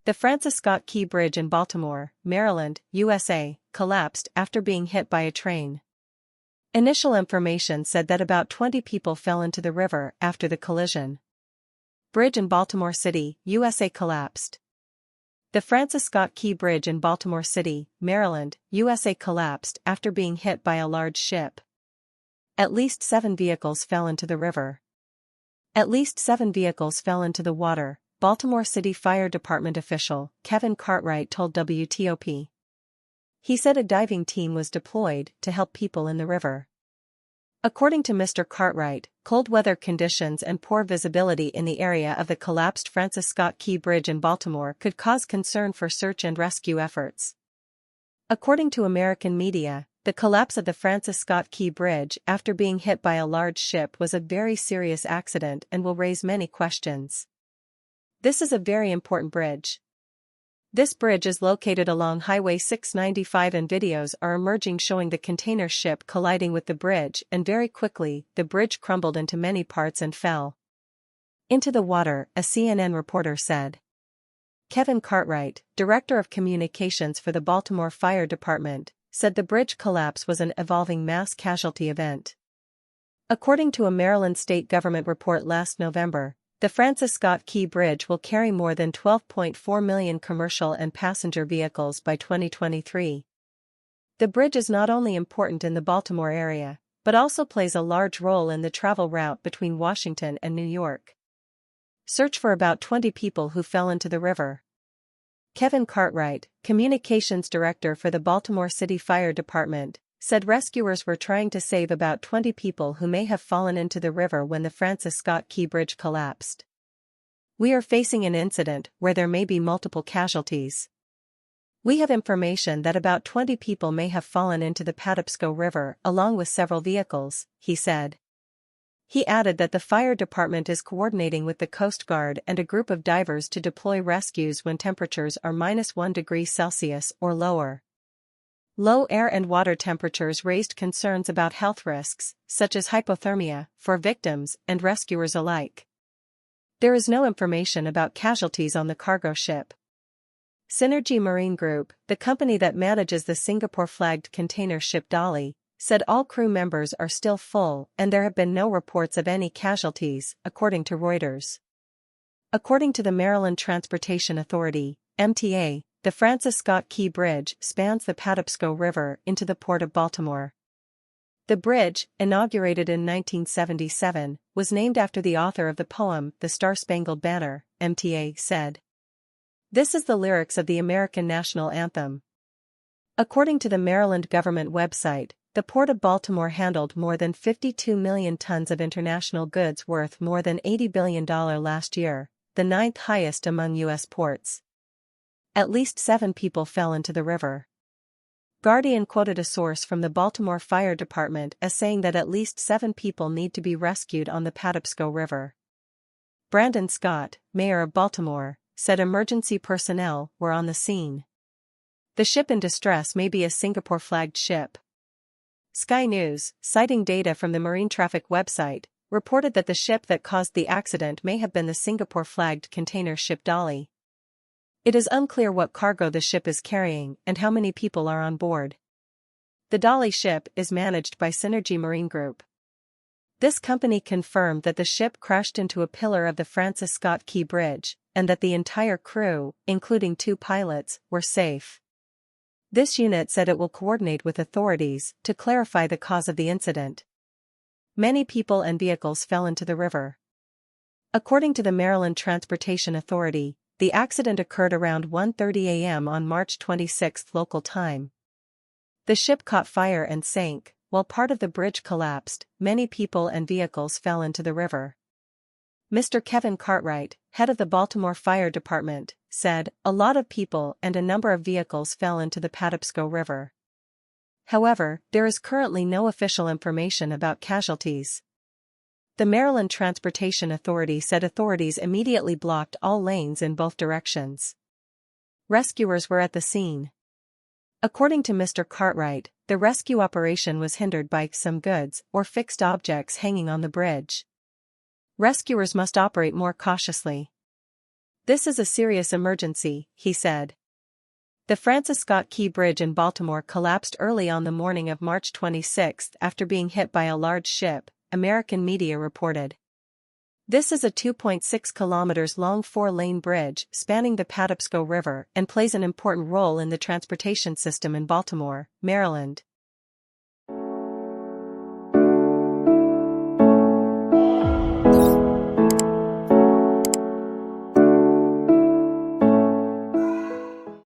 The Francis Scott Key Bridge in Baltimore, Maryland, USA, collapsed after being hit by a train. Initial information said that about 20 people fell into the river after the collision. Bridge in Baltimore City, USA collapsed. The Francis Scott Key Bridge in Baltimore City, Maryland, USA collapsed after being hit by a large ship. At least 7 vehicles fell into the river. At least 7 vehicles fell into the water, Baltimore City Fire Department official Kevin Cartwright told WTOP. He said a diving team was deployed to help people in the river. According to Mr. Cartwright, cold weather conditions and poor visibility in the area of the collapsed Francis Scott Key Bridge in Baltimore could cause concern for search and rescue efforts. According to American media, the collapse of the Francis Scott Key Bridge after being hit by a large ship was a very serious accident and will raise many questions. This is a very important bridge. This bridge is located along Highway 695 and videos are emerging showing the container ship colliding with the bridge, and very quickly, the bridge crumbled into many parts and fell into the water, a CNN reporter said. Kevin Cartwright, Director of Communications for the Baltimore Fire Department, said the bridge collapse was an evolving mass casualty event. According to a Maryland state government report last November, the Francis Scott Key Bridge will carry more than 12.4 million commercial and passenger vehicles by 2023. The bridge is not only important in the Baltimore area, but also plays a large role in the travel route between Washington and New York. Search for about 20 people who fell into the river. Kevin Cartwright, Communications Director for the Baltimore City Fire Department, said rescuers were trying to save about 20 people who may have fallen into the river when the Francis Scott Key Bridge collapsed. We are facing an incident where there may be multiple casualties. We have information that about 20 people may have fallen into the Patapsco River along with several vehicles, he said. He added that the fire department is coordinating with the Coast Guard and a group of divers to deploy rescues when temperatures are -1°C or lower. Low air and water temperatures raised concerns about health risks, such as hypothermia, for victims and rescuers alike. There is no information about casualties on the cargo ship. Synergy Marine Group, the company that manages the Singapore-flagged container ship Dolly, said all crew members are still full and there have been no reports of any casualties, according to Reuters. According to the Maryland Transportation Authority, MTA, the Francis Scott Key Bridge spans the Patapsco River into the Port of Baltimore. The bridge, inaugurated in 1977, was named after the author of the poem The Star-Spangled Banner, MTA said. This is the lyrics of the American national anthem. According to the Maryland government website, the Port of Baltimore handled more than 52 million tons of international goods worth more than $80 billion last year, the 9th highest among U.S. ports. At least 7 people fell into the river. Guardian quoted a source from the Baltimore Fire Department as saying that at least 7 people need to be rescued on the Patapsco River. Brandon Scott, mayor of Baltimore, said emergency personnel were on the scene. The ship in distress may be a Singapore-flagged ship. Sky News, citing data from the marine traffic website, reported that the ship that caused the accident may have been the Singapore-flagged container ship Dolly. It is unclear what cargo the ship is carrying and how many people are on board. The Dolly ship is managed by Synergy Marine Group. This company confirmed that the ship crashed into a pillar of the Francis Scott Key Bridge, and that the entire crew, including 2 pilots, were safe. This unit said it will coordinate with authorities to clarify the cause of the incident. Many people and vehicles fell into the river. According to the Maryland Transportation Authority, the accident occurred around 1:30 a.m. on March 26 local time. The ship caught fire and sank, while part of the bridge collapsed. Many people and vehicles fell into the river. Mr. Kevin Cartwright, head of the Baltimore Fire Department, said, a lot of people and a number of vehicles fell into the Patapsco River. However, there is currently no official information about casualties. The Maryland Transportation Authority said authorities immediately blocked all lanes in both directions. Rescuers were at the scene. According to Mr. Cartwright, the rescue operation was hindered by some goods or fixed objects hanging on the bridge. Rescuers must operate more cautiously. "This is a serious emergency," he said. The Francis Scott Key Bridge in Baltimore collapsed early on the morning of March 26 after being hit by a large ship, American media reported. This is a 2.6 kilometers long 4-lane bridge spanning the Patapsco River and plays an important role in the transportation system in Baltimore, Maryland.